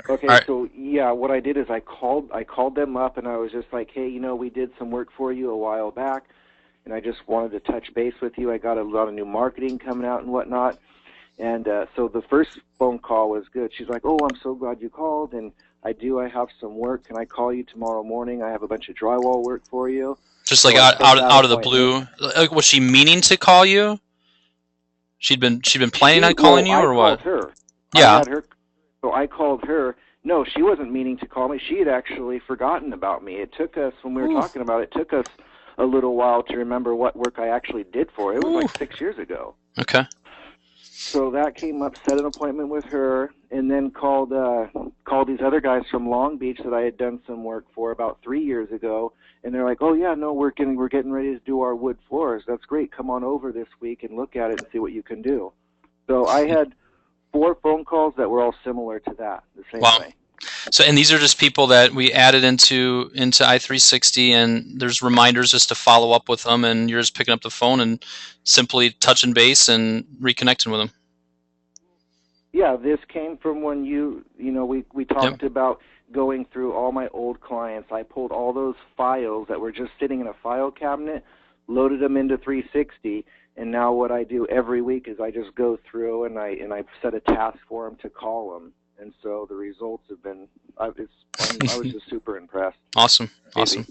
Okay, All right. so yeah, what I did is I called them up and I was just like, hey, we did some work for you a while back, and I just wanted to touch base with you. I got a lot of new marketing coming out and whatnot, and so the first phone call was good. She's like, oh, I'm so glad you called, and I have some work. Can I call you tomorrow morning? I have a bunch of drywall work for you. Just like So I out set out that out of the appointment. blue. Like, was she meaning to call you? She'd been planning on calling Well, you I or what? called her. I Yeah. had her, so I called her. No, she wasn't meaning to call me. She had actually forgotten about me. It took us, when we were Ooh. talking about it, it took us a little while to remember what work I actually did for her. It was Ooh. like 6 years ago. Okay. So that came up, set an appointment with her, and then called these other guys from Long Beach that I had done some work for about 3 years ago, and they're like, "Oh yeah, no, we're getting ready to do our wood floors. That's great. Come on over this week and look at it and see what you can do." So I had four phone calls that were all similar to that, the same Wow. way. So, and these are just people that we added into i360, and there's reminders just to follow up with them, and you're just picking up the phone and simply touching base and reconnecting with them. Yeah, this came from when we Yep. talked about going through all my old clients. I pulled all those files that were just sitting in a file cabinet, loaded them into 360, and now what I do every week is I just go through and I set a task for them to call them. And so the results have been I was just super impressed. Awesome. Crazy. Awesome.